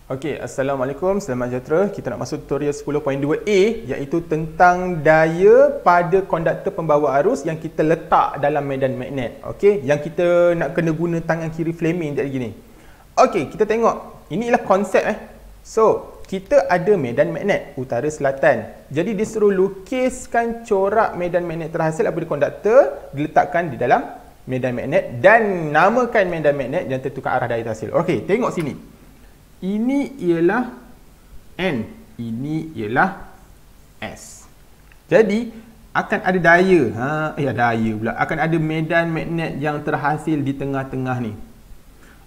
Okey, Assalamualaikum, selamat sejahtera. Kita nak masuk tutorial 10.2a iaitu tentang daya pada konduktor pembawa arus yang kita letak dalam medan magnet. Okey, yang kita nak kena guna tangan kiri Fleming jadi gini. Okey, kita tengok. Inilah konsep So, kita ada medan magnet utara selatan. Jadi dia suruh lukiskan corak medan magnet terhasil daripada konduktor diletakkan di dalam medan magnet dan namakan medan magnet dan tentukan arah daya terhasil. Okey, tengok sini. Ini ialah N, ini ialah S. Jadi akan ada daya, daya pula. Akan ada medan magnet yang terhasil di tengah-tengah ni.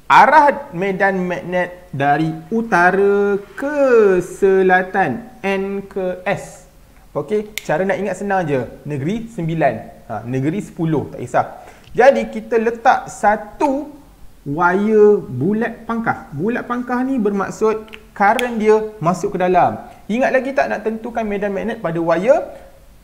Arah medan magnet dari utara ke selatan, N ke S. Okey, cara nak ingat senang je. Negeri 9, negeri 10, tak kisah. Jadi kita letak satu wire bulat pangkah. Bulat pangkah ni bermaksud current dia masuk ke dalam. Ingat lagi tak nak tentukan medan magnet pada wire?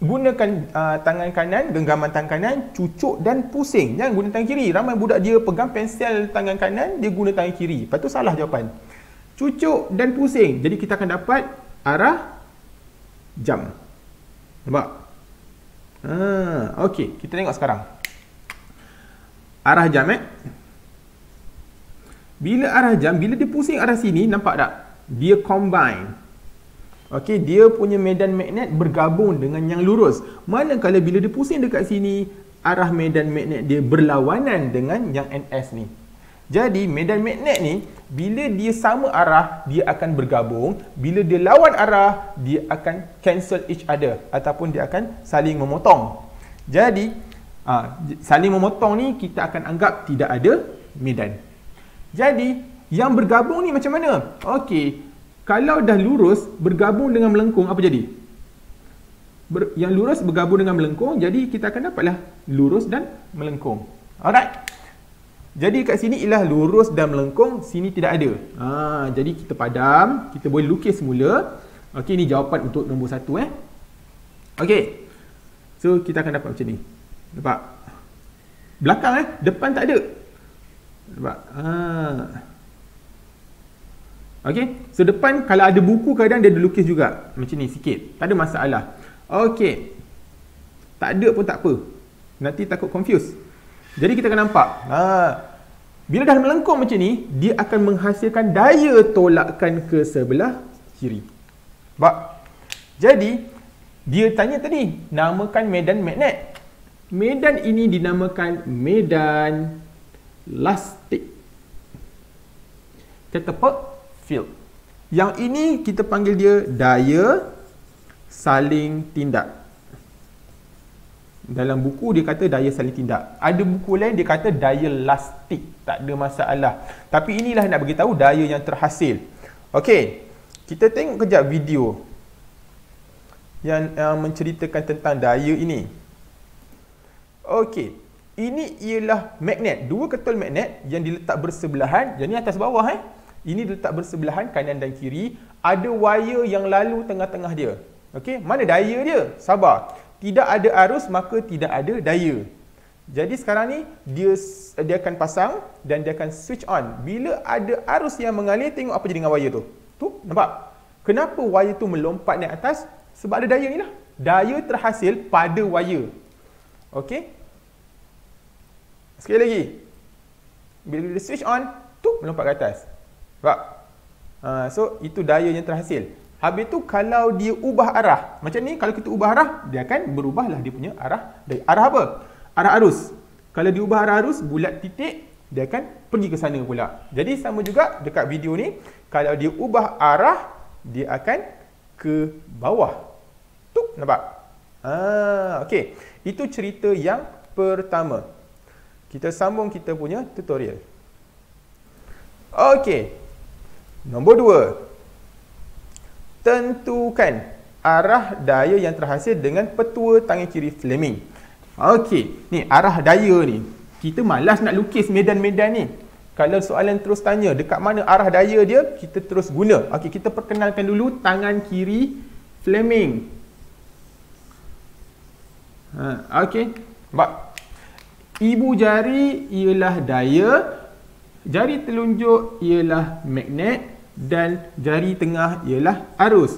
Gunakan tangan kanan, genggaman tangan kanan, cucuk dan pusing. Jangan guna tangan kiri. Ramai budak dia pegang pensel tangan kanan, dia guna tangan kiri. Lepas tu salah jawapan. Cucuk dan pusing. Jadi kita akan dapat arah jam. Nampak? Okey, kita tengok sekarang. Arah jam Bila arah jam, bila dia pusing arah sini, nampak tak? Dia combine. Okey, dia punya medan magnet bergabung dengan yang lurus. Manakala bila dia pusing dekat sini, arah medan magnet dia berlawanan dengan yang NS ni. Jadi, medan magnet ni, bila dia sama arah, dia akan bergabung. Bila dia lawan arah, dia akan cancel each other. Ataupun dia akan saling memotong. Jadi, saling memotong ni, kita akan anggap tidak ada medan. Jadi, yang bergabung ni macam mana? Okey, kalau dah lurus bergabung dengan melengkung, apa jadi? Yang lurus bergabung dengan melengkung, jadi kita akan dapatlah lurus dan melengkung. Alright. Jadi kat sini ialah lurus dan melengkung, sini tidak ada. Jadi kita padam, kita boleh lukis semula. Okey, ini jawapan untuk nombor 1 Okey. So kita akan dapat macam ni. Nampak? Belakang depan tak ada. Nampak? Okey, so depan kalau ada buku kadang dia ada lukis juga. Macam ni sikit. Tak ada masalah. Okey. Tak ada pun tak apa. Nanti takut confuse. Jadi kita akan nampak. Bila dah melengkung macam ni, dia akan menghasilkan daya tolakan ke sebelah kiri. Nampak? Jadi, dia tanya tadi, namakan medan magnet. Medan ini dinamakan medan lastik. Catapult field. Yang ini kita panggil dia daya saling tindak. Dalam buku dia kata daya saling tindak. Ada buku lain dia kata daya lastik. Tak ada masalah. Tapi inilah nak bagi tahu daya yang terhasil. Okey. Kita tengok kejap video yang menceritakan tentang daya ini. Okey. Ini ialah magnet. Dua ketul magnet yang diletak bersebelahan. Yang ni atas bawah Ini diletak bersebelahan kanan dan kiri. Ada wire yang lalu tengah-tengah dia. Okey, mana daya dia? Sabar. Tidak ada arus maka tidak ada daya. Jadi sekarang ni dia akan pasang dan dia akan switch on. Bila ada arus yang mengalir, tengok apa jadi dengan wire tu. Tu, nampak? Kenapa wire tu melompat naik atas? Sebab ada daya ni lah. Daya terhasil pada wire. Okey? Sekali lagi. Bila dia switch on, tu melompat ke atas. Nampak? So, itu daya yang terhasil. Habis tu, kalau dia ubah arah. Macam ni, kalau kita ubah arah, dia akan berubahlah dia punya arah. Arah apa? Arah arus. Kalau dia ubah arah arus, bulat titik, dia akan pergi ke sana pula. Jadi, sama juga dekat video ni. Kalau dia ubah arah, dia akan ke bawah. Tu, nampak? Okey. Itu cerita yang pertama. Kita sambung kita punya tutorial. Okey. Nombor 2. Tentukan arah daya yang terhasil dengan petua tangan kiri Fleming. Okey, ni arah daya ni. Kita malas nak lukis medan-medan ni. Kalau soalan terus tanya dekat mana arah daya dia, kita terus guna. Okey, kita perkenalkan dulu tangan kiri Fleming. Okey, nampak? Ibu jari ialah daya, jari telunjuk ialah magnet, dan jari tengah ialah arus.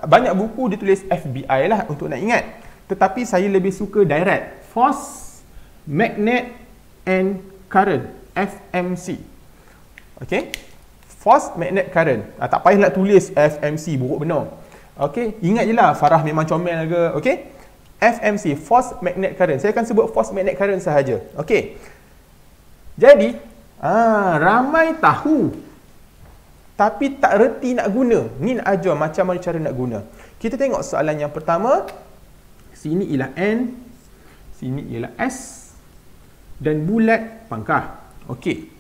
Banyak buku ditulis FBI lah untuk nak ingat. Tetapi saya lebih suka direct. Force, magnet and current, FMC. Okey. Force, magnet, current. Tak payah nak tulis FMC, buruk benar. Okey, ingat je lah, Farah memang comel ke. Okey. FMC, force, magnet, current. Saya akan sebut force, magnet, current sahaja. Okey. Jadi, ramai tahu tapi tak reti nak guna. Ni nak ajar macam mana cara nak guna. Kita tengok soalan yang pertama. Sini ialah N, sini ialah S dan bulat pangkah. Okey.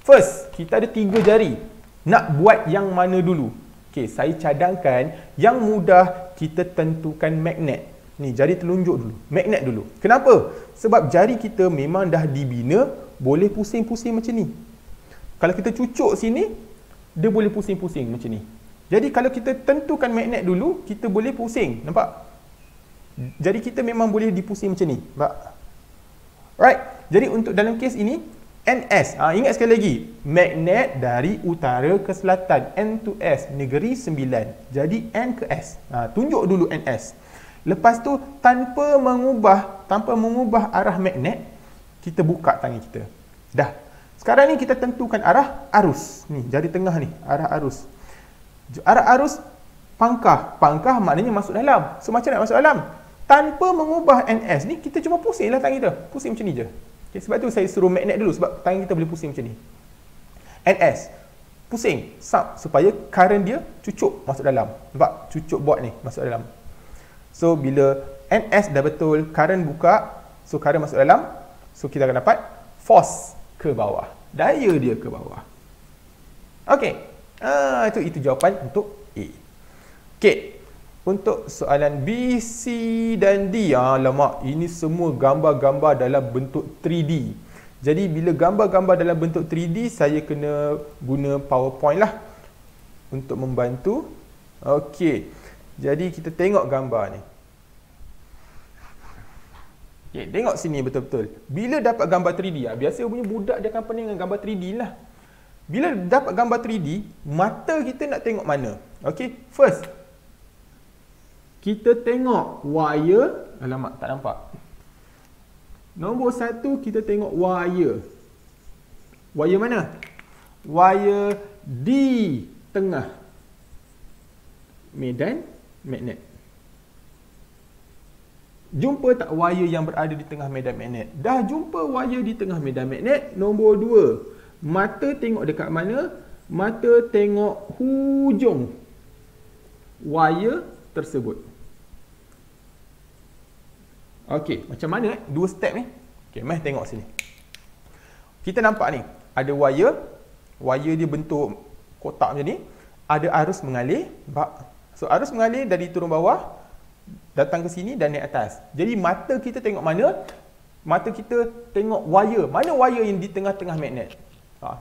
First, kita ada 3 jari. Nak buat yang mana dulu? Okey, saya cadangkan yang mudah kita tentukan magnet. Ni jari telunjuk dulu. Magnet dulu. Kenapa? Sebab jari kita memang dah dibina boleh pusing-pusing macam ni. Kalau kita cucuk sini, dia boleh pusing-pusing macam ni. Jadi kalau kita tentukan magnet dulu, kita boleh pusing. Nampak? Jari kita memang boleh dipusing macam ni. Nampak? Right. Jadi untuk dalam kes ini, NS. Ingat sekali lagi. Magnet dari utara ke selatan. N to S. Negeri 9. Jadi N ke S. Tunjuk dulu NS. Lepas tu, tanpa mengubah arah magnet, kita buka tangan kita. Dah. Sekarang ni kita tentukan arah arus. Ni, jari tengah ni, arah arus. Arah arus pangkah. Pangkah maknanya masuk dalam. So, macam nak masuk dalam? Tanpa mengubah NS ni, kita cuma pusinglah tangan kita. Pusing macam ni je. Okay, sebab tu saya suruh magnet dulu, sebab tangan kita boleh pusing macam ni. NS. Pusing. Supaya current dia cucuk masuk dalam. Nampak? Cucuk board ni masuk dalam. So, bila NS dah betul, current buka. So, current masuk dalam. So, kita akan dapat force ke bawah. Daya dia ke bawah. Okey. Itu jawapan untuk A. Okey. Untuk soalan B, C dan D. Alamak, ini semua gambar-gambar dalam bentuk 3D. Jadi, bila gambar-gambar dalam bentuk 3D, saya kena guna PowerPoint lah untuk membantu. Okey. Jadi, kita tengok gambar ni. Okay, tengok sini betul-betul. Bila dapat gambar 3D, biasa punya budak dia akan pening dengan gambar 3D lah. Bila dapat gambar 3D, mata kita nak tengok mana? Okey, first, kita tengok wire. Alamak, tak nampak. Nombor 1, kita tengok wire. Wire mana? Wire di tengah medan magnet. Jumpa tak wire yang berada di tengah medan magnet? Dah jumpa wire di tengah medan magnet. Nombor 2, mata tengok dekat mana? Mata tengok hujung wire tersebut. Okey, macam mana 2 step ni? Okey, mari tengok sini. Kita nampak ni, ada wire. Wire dia bentuk kotak macam ni. Ada arus mengalir. So, arus mengalir dari turun bawah, datang ke sini dan naik atas. Jadi mata kita tengok mana? Mata kita tengok wire. Mana wire yang di tengah-tengah magnet?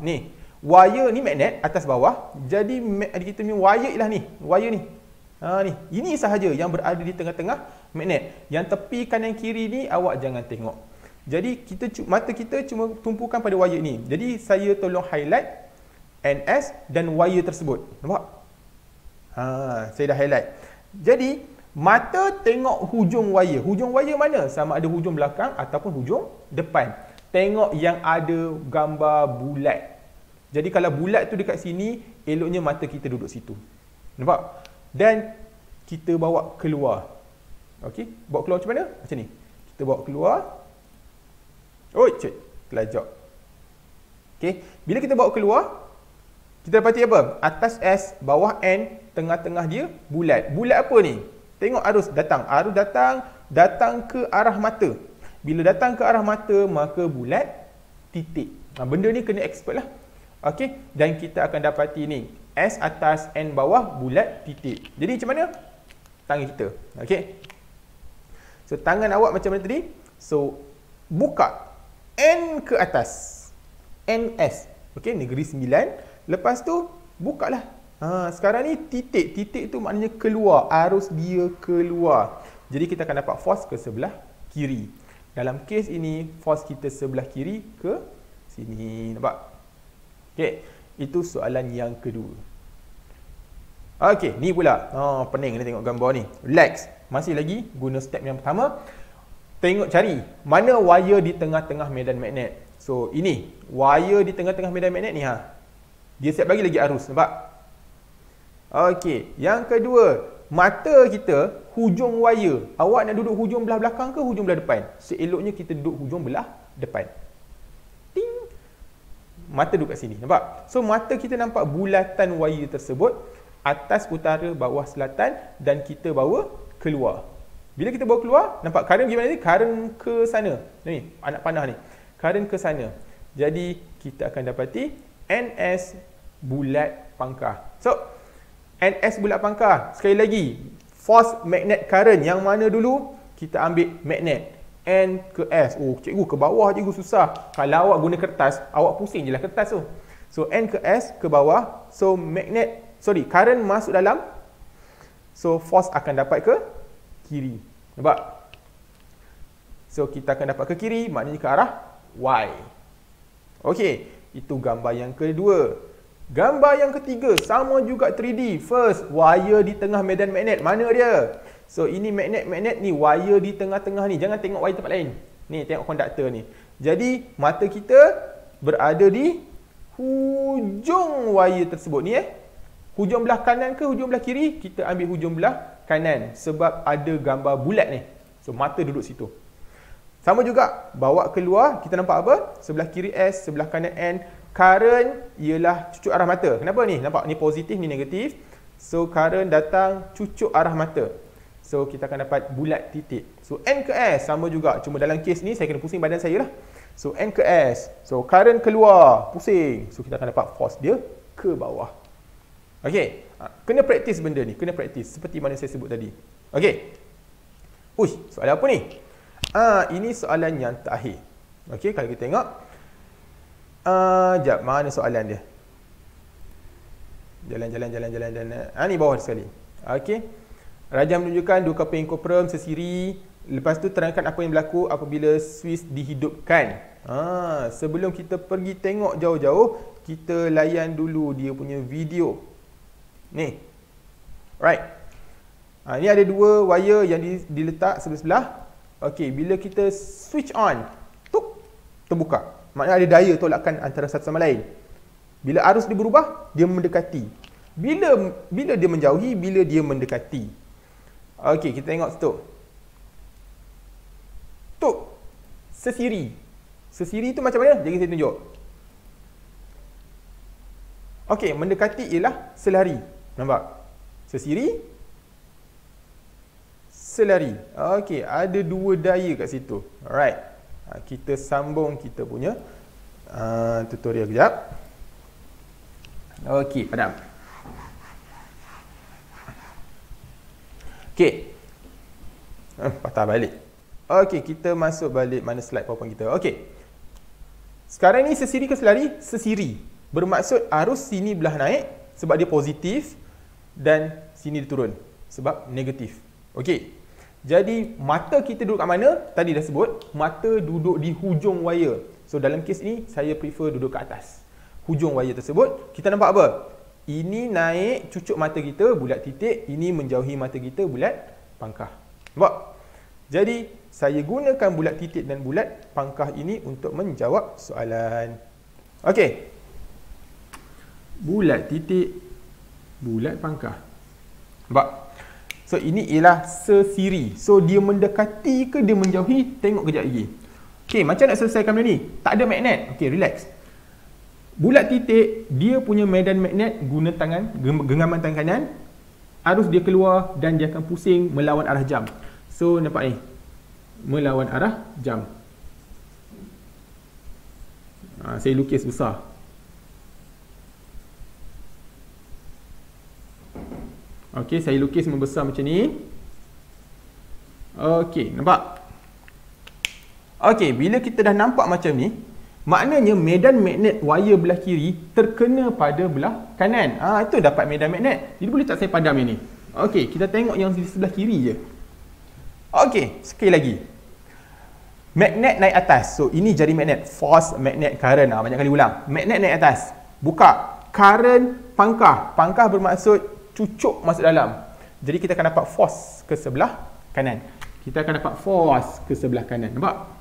Ni. Wire ni magnet atas bawah. Jadi kita punya wire ialah ni. Wire ni. Ni. Ini sahaja yang berada di tengah-tengah magnet. Yang tepi kanan kiri ni awak jangan tengok. Jadi mata kita cuma tumpukan pada wire ni. Jadi saya tolong highlight NS dan wire tersebut. Nampak? Saya dah highlight. Jadi mata tengok hujung wire. Hujung wire mana? Sama ada hujung belakang ataupun hujung depan. Tengok yang ada gambar bulat. Jadi kalau bulat tu dekat sini, eloknya mata kita duduk situ. Nampak? Dan kita bawa keluar. Okey? Bawa keluar macam mana? Macam ni. Kita bawa keluar. Kelajak. Okey? Bila kita bawa keluar, kita dapati apa? Atas S, bawah N, tengah-tengah dia bulat. Bulat apa ni? Tengok arus datang. Arus datang ke arah mata. Bila datang ke arah mata, maka bulat titik. Benda ni kena expert lah. Okey, dan kita akan dapati ni. S atas, N bawah, bulat titik. Jadi macam mana? Tangan kita. Okey. So, tangan awak macam mana tadi? So, buka. N ke atas. NS. Okey, negeri 9. Lepas tu, bukalah. Sekarang ni titik. Titik tu maknanya keluar. Arus dia keluar. Jadi kita akan dapat force ke sebelah kiri. Dalam kes ini, force kita sebelah kiri ke sini. Nampak? Okey. Itu soalan yang kedua. Okey, ni pula. Pening ni tengok gambar ni. Relax. Masih lagi guna step yang pertama. Tengok cari mana wire di tengah-tengah medan magnet. So, ini wire di tengah-tengah medan magnet ni ha. Dia siap bagi lagi arus, nampak? Okey, yang kedua, mata kita hujung wire. Awak nak duduk hujung belah belakang ke hujung belah depan? Seeloknya kita duduk hujung belah depan. Ting. Mata duduk kat sini, nampak? So, mata kita nampak bulatan wire tersebut, atas, utara, bawah, selatan, dan kita bawa keluar. Bila kita bawa keluar, nampak current gimana ni? Current ke sana. Ni, anak panah ni. Current ke sana. Jadi, kita akan dapati NS bulat pangkah. So, NS bulat pangkah. Sekali lagi, force magnet current yang mana dulu? Kita ambil magnet. N ke S. Oh, cikgu ke bawah cikgu susah. Kalau awak guna kertas, awak pusing je lah kertas tu. So, N ke S ke bawah. So, current masuk dalam. So, force akan dapat ke kiri. Nampak? So, kita akan dapat ke kiri, maknanya ke arah Y. Okey, itu gambar yang kedua. Gambar yang ketiga, sama juga 3D. First, wire di tengah medan magnet. Mana dia? So, ini magnet, ni wire di tengah-tengah ni. Jangan tengok wire tempat lain. Ni, tengok konduktor ni. Jadi, mata kita berada di hujung wire tersebut ni Hujung belah kanan ke hujung belah kiri? Kita ambil hujung belah kanan sebab ada gambar bulat ni. So, mata duduk situ. Sama juga, bawa keluar, kita nampak apa? Sebelah kiri S, sebelah kanan N. Current ialah cucuk arah mata. Kenapa ni? Nampak? Ni positif, ni negatif. So, current datang cucuk arah mata. So, kita akan dapat bulat titik. So, N ke S sama juga. Cuma dalam kes ni, saya kena pusing badan saya lah. So, N ke S. So, current keluar, pusing. So, kita akan dapat force dia ke bawah. Okey, kena praktis benda ni, kena praktis seperti mana saya sebut tadi. Okey. Uish, soalan apa ni? Ini soalan yang terakhir. Okey, kalau kita tengok. Jap, mana soalan dia? Jalan. Ni bawah sekali. Okey. Raja menunjukkan dua kaping kopram sesiri. Lepas tu terangkan apa yang berlaku apabila Swiss dihidupkan. Sebelum kita pergi tengok jauh-jauh, kita layan dulu dia punya video. Ni. Right. Ni ada dua wire yang diletak sebelah-sebelah. Okey, bila kita switch on, tuk, terbuka. Maknanya ada daya tolakan antara satu sama lain. Bila arus dia berubah, dia mendekati. Bila dia menjauhi, bila dia mendekati. Okey, kita tengok situ. Tuk. Sesiri. Sesiri tu macam mana? Jadi saya tunjuk. Okey, mendekati ialah selari. Nampak? Sesiri, selari. Okey, ada dua daya kat situ. Alright. Kita sambung kita punya tutorial kejap. Okey, padam. Okey. Patah balik. Okey, kita masuk balik mana slide PowerPoint kita. Okey. Sekarang ni sesiri ke selari? Sesiri. Bermaksud arus sini belah naik sebab dia positif dan sini dia turun sebab negatif. Okey. Jadi mata kita duduk kat mana? Tadi dah sebut, mata duduk di hujung wire. So dalam kes ni saya prefer duduk kat atas. Hujung wire tersebut, kita nampak apa? Ini naik cucuk mata kita bulat titik, ini menjauhi mata kita bulat pangkah. Nampak? Jadi saya gunakan bulat titik dan bulat pangkah ini untuk menjawab soalan. Okey. Bulat titik, bulat pangkah. Nampak? So, ini ialah sesiri. So, dia mendekati ke dia menjauhi? Tengok kejap lagi. Okey, macam nak selesaikan benda ni? Tak ada magnet. Okey, relax. Bulat titik, dia punya medan magnet guna tangan, genggaman tangan kanan. Arus dia keluar dan dia akan pusing melawan arah jam. So, nampak ni? Melawan arah jam. Saya lukis besar. Okey, saya lukis membesar macam ni. Okey, nampak? Okey, bila kita dah nampak macam ni, maknanya medan magnet wire belah kiri terkena pada belah kanan. Itu dapat medan magnet. Jadi boleh tak saya padam yang ni? Okey, kita tengok yang di sebelah kiri je. Okey, sekali lagi. Magnet naik atas. So, ini jari magnet. Force magnet current. Banyak kali ulang. Magnet naik atas. Buka. Current pangkah. Pangkah bermaksud cucuk masuk dalam. Jadi kita akan dapat force ke sebelah kanan. Kita akan dapat force ke sebelah kanan. Nampak?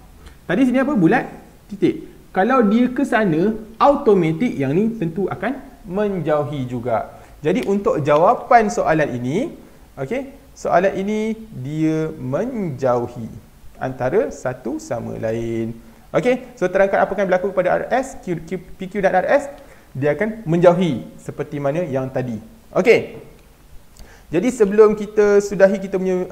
Tadi sini apa? Bulat, titik. Kalau dia ke sana, automatik yang ni tentu akan menjauhi juga. Jadi untuk jawapan soalan ini, okey, soalan ini dia menjauhi antara satu sama lain. Okey, so terangkan apa yang berlaku pada RS, PQ dan RS, dia akan menjauhi seperti mana yang tadi. Okey. Jadi sebelum kita sudahi kita punya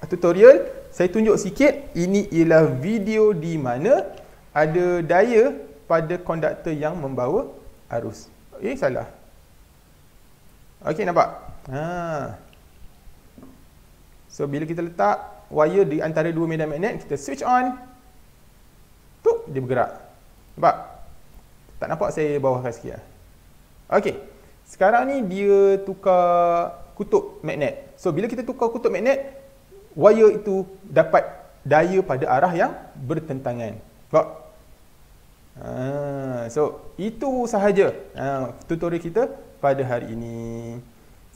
tutorial, saya tunjuk sikit, ini ialah video di mana ada daya pada konduktor yang membawa arus. Salah. Okey, nampak? So bila kita letak wire di antara dua medan magnet, kita switch on. Tuk, dia bergerak. Nampak? Tak nampak, saya bawahkan sikit. Okey. Sekarang ni dia tukar kutub magnet. So bila kita tukar kutub magnet, wire itu dapat daya pada arah yang bertentangan. Nampak? So itu sahaja tutorial kita pada hari ini.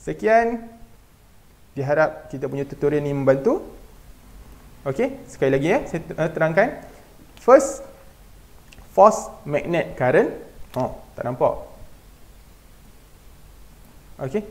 Sekian. Diharap kita punya tutorial ni membantu. Okey, sekali lagi saya terangkan. First, force magnet current. Tak nampak. Okey.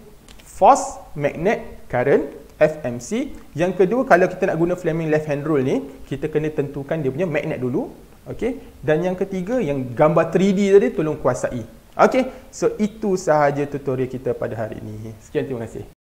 Force magnet current, FMC. Yang kedua, kalau kita nak guna Fleming left hand rule ni, kita kena tentukan dia punya magnet dulu. Okey. Dan yang ketiga, yang gambar 3D tadi, tolong kuasai. Okey. So itu sahaja tutorial kita pada hari ini. Sekian, terima kasih.